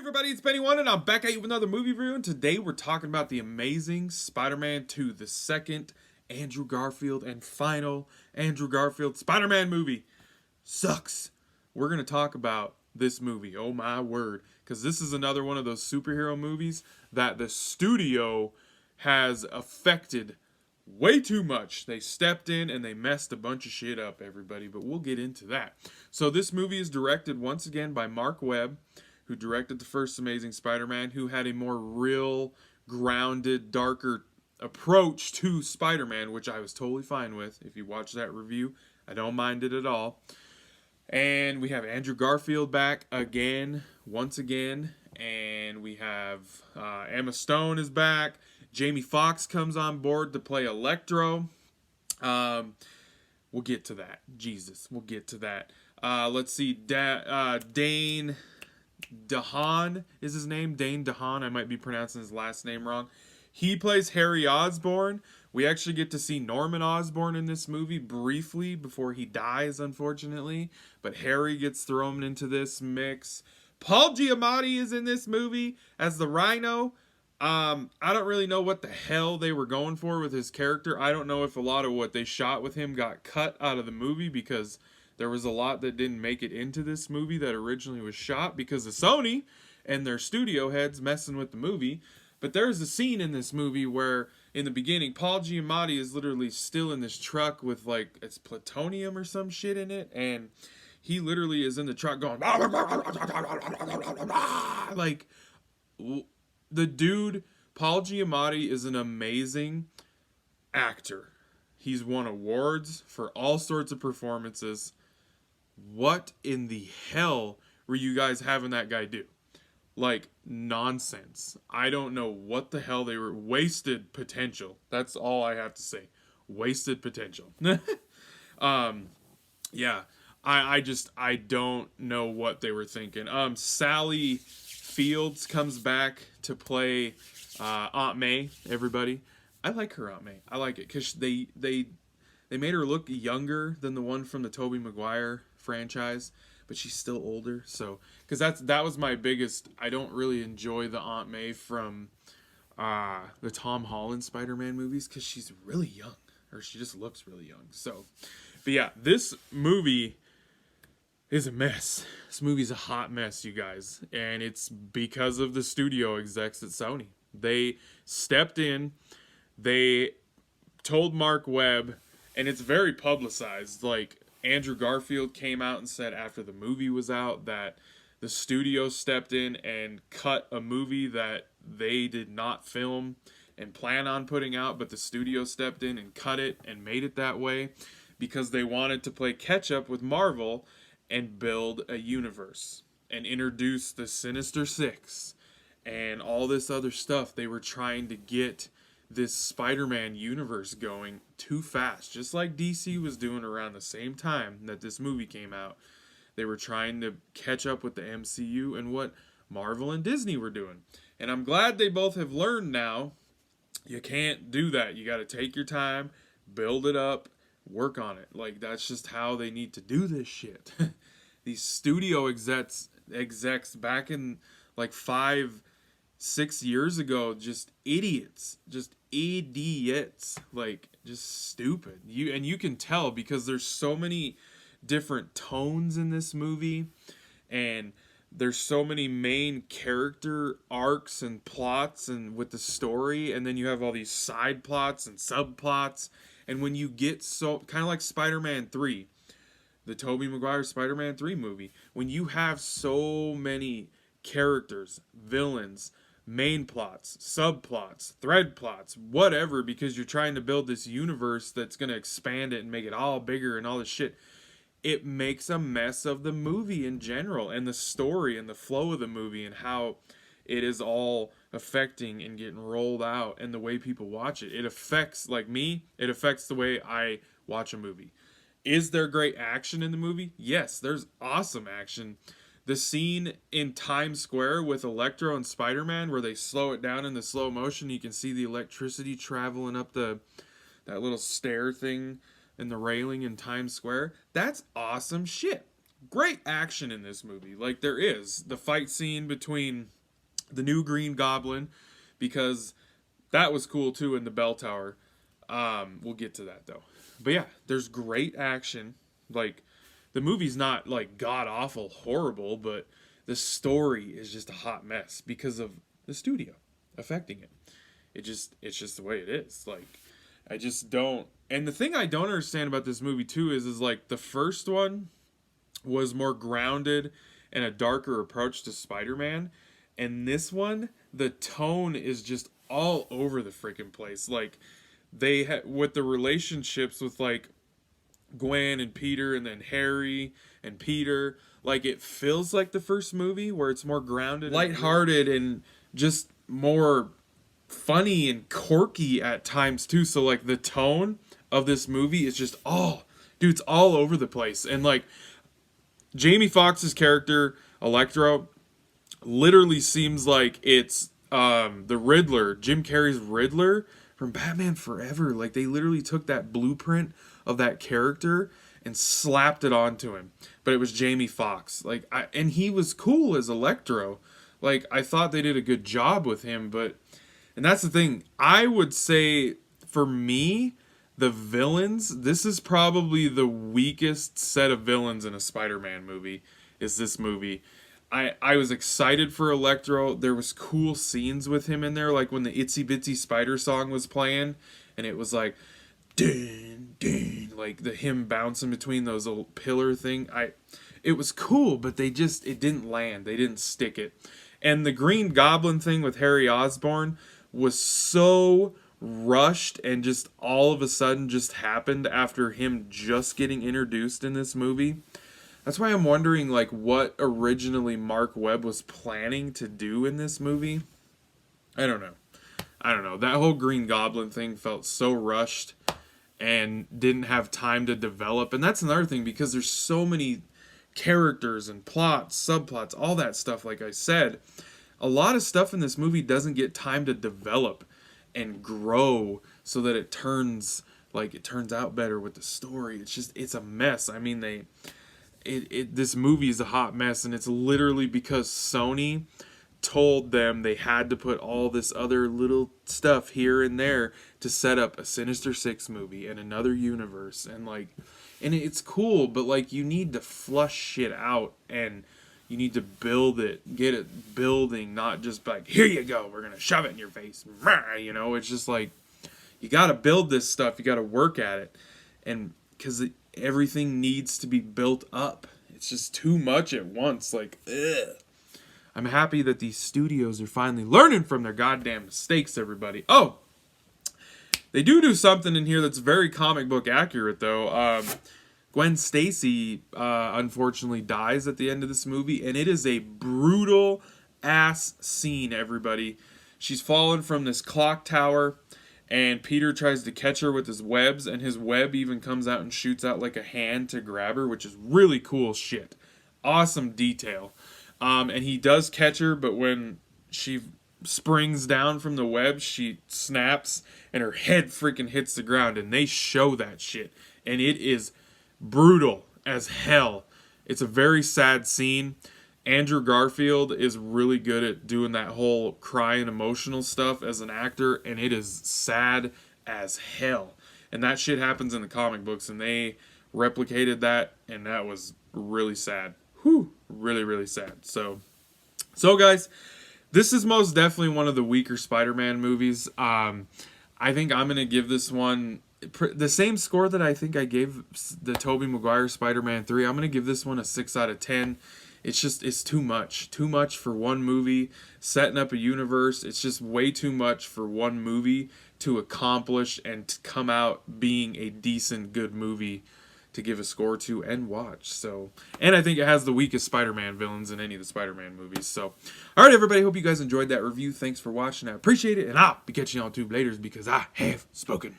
everybody, it's Benny One, and I'm back at you with another movie review. And today we're talking about the amazing Spider-Man 2, the second Andrew Garfield and final Andrew Garfield Spider-Man movie. Sucks. We're going to talk about this movie, oh my word, because this is another one of those superhero movies that the studio has affected way too much. They stepped in and they messed a bunch of shit up, everybody, but we'll get into that. So this movie is directed once again by Mark Webb, who directed the first Amazing Spider-Man, who had a more real, grounded, darker approach to Spider-Man, which I was totally fine with. If you watch that review, I don't mind it at all. And we have Andrew Garfield back again, once again, and we have Emma Stone is back. Jamie Foxx comes on board to play Electro. We'll get to that. Jesus, we'll get to that. Let's see, Dane DeHaan is his name. Dane DeHaan. I might be pronouncing his last name wrong. He plays Harry Osborn. We actually get to see Norman Osborn in this movie briefly before he dies, unfortunately. But Harry gets thrown into this mix. Paul Giamatti is in this movie as the Rhino. I don't really know what the hell they were going for with his character. I don't know if a lot of what they shot with him got cut out of the movie because there was a lot that didn't make it into this movie that originally was shot because of Sony and their studio heads messing with the movie. But there's a scene in this movie where, in the beginning, Paul Giamatti is literally still in this truck with, like, it's plutonium or some shit in it, and he literally is in the truck going, like, the dude, Paul Giamatti, is an amazing actor. He's won awards for all sorts of performances. What in the hell were you guys having that guy do? Like, nonsense. I don't know what the hell they were. Wasted potential. That's all I have to say. Wasted potential. Yeah. I don't know what they were thinking. Sally Fields comes back to play Aunt May, everybody. I like her Aunt May. I like it because they made her look younger than the one from the Tobey Maguire franchise, but she's still older. So, because that was my biggest. I don't really enjoy the Aunt May from the Tom Holland Spider-Man movies because she's really young, or she just looks really young. So, but yeah, this movie is a mess. This movie's a hot mess, you guys, and it's because of the studio execs at Sony. They stepped in. They told Mark Webb, and it's very publicized. Like, Andrew Garfield came out and said after the movie was out that the studio stepped in and cut a movie that they did not film and plan on putting out, but the studio stepped in and cut it and made it that way because they wanted to play catch up with Marvel and build a universe and introduce the Sinister Six and all this other stuff. They were trying to get this Spider-Man universe going too fast, just like DC was doing around the same time that this movie came out. They were trying to catch up with the MCU and what Marvel and Disney were doing. And I'm glad they both have learned now. You can't do that. You got to take your time, build it up, work on it. Like, that's just how they need to do this shit. These studio execs back in like 5-6 years ago, just idiots, like, just stupid. You can tell because there's so many different tones in this movie, and there's so many main character arcs and plots and with the story, and then you have all these side plots and subplots, and when you get so kind of like Spider-Man 3, the Tobey Maguire Spider-Man 3 movie, when you have so many characters, villains, main plots, subplots, thread plots, whatever, because you're trying to build this universe that's going to expand it and make it all bigger and all this shit, it makes a mess of the movie in general and the story and the flow of the movie and how it is all affecting and getting rolled out and the way people watch it. It affects, like me, it affects the way I watch a movie. Is there great action in the movie? Yes, there's awesome action. The scene in Times Square with Electro and Spider-Man where they slow it down in the slow motion, you can see the electricity traveling up that little stair thing in the railing in Times Square. That's awesome shit. Great action in this movie. Like, there is. The fight scene between the new Green Goblin, because that was cool too in the bell tower. We'll get to that though. But yeah, there's great action. Like, the movie's not like god awful horrible, but the story is just a hot mess because of the studio affecting it. It's just the way it is. Like, I just don't. And the thing I don't understand about this movie too is like the first one was more grounded and a darker approach to Spider-Man, and this one, the tone is just all over the freaking place. Like, they had with the relationships with like Gwen and Peter, and then Harry and Peter. Like, it feels like the first movie where it's more grounded, lighthearted, and just more funny and quirky at times too. So like the tone of this movie is just dude, it's all over the place. And like Jamie Foxx's character Electro literally seems like it's the Riddler, Jim Carrey's Riddler from Batman Forever. Like, they literally took that blueprint of that character and slapped it onto him, but it was Jamie Foxx. Like, and he was cool as Electro. Like, I thought they did a good job with him, and that's the thing. I would say, for me, the villains, this is probably the weakest set of villains in a Spider-Man movie, is this movie. I was excited for Electro. There was cool scenes with him in there, like when the Itsy Bitsy Spider song was playing, and it was like, ding, ding, like him bouncing between those little pillar thing. It was cool, but it didn't land. They didn't stick it. And the Green Goblin thing with Harry Osborn was so rushed and just all of a sudden just happened after him just getting introduced in this movie. That's why I'm wondering, like, what originally Mark Webb was planning to do in this movie. I don't know. That whole Green Goblin thing felt so rushed and didn't have time to develop. And that's another thing, because there's so many characters and plots, subplots, all that stuff. Like I said, a lot of stuff in this movie doesn't get time to develop and grow so that it turns out better with the story. It's a mess. I mean, this movie is a hot mess, and it's literally because Sony told them they had to put all this other little stuff here and there to set up a Sinister Six movie and another universe, and it's cool, but like, you need to flush shit out, and you need to build it, get it building, not just like, here you go, we're gonna shove it in your face. You know, it's just like, you gotta build this stuff, you gotta work at it, and because everything needs to be built up. It's just too much at once. Like, ugh. I'm happy that these studios are finally learning from their goddamn mistakes, everybody. Oh, they do something in here that's very comic book accurate, though. Gwen Stacy, unfortunately, dies at the end of this movie, and it is a brutal ass scene, everybody. She's fallen from this clock tower, and Peter tries to catch her with his webs, and his web even comes out and shoots out like a hand to grab her, which is really cool shit. Awesome detail. And he does catch her, but when she springs down from the web, she snaps, and her head freaking hits the ground, and they show that shit. And it is brutal as hell. It's a very sad scene. Andrew Garfield is really good at doing that whole crying emotional stuff as an actor, and it is sad as hell. And that shit happens in the comic books, and they replicated that, and that was really sad. Whew, really, really sad. So guys, this is most definitely one of the weaker Spider-Man movies. I think I'm going to give this one the same score that I think I gave the Tobey Maguire Spider-Man 3. I'm going to give this one a 6 out of 10. It's too much for one movie, setting up a universe. It's just way too much for one movie to accomplish and to come out being a decent, good movie to give a score to and watch. So, and I think it has the weakest Spider-Man villains in any of the Spider-Man movies. So, all right, everybody, hope you guys enjoyed that review. Thanks for watching. I appreciate it, and I'll be catching you on Tube later because I have spoken.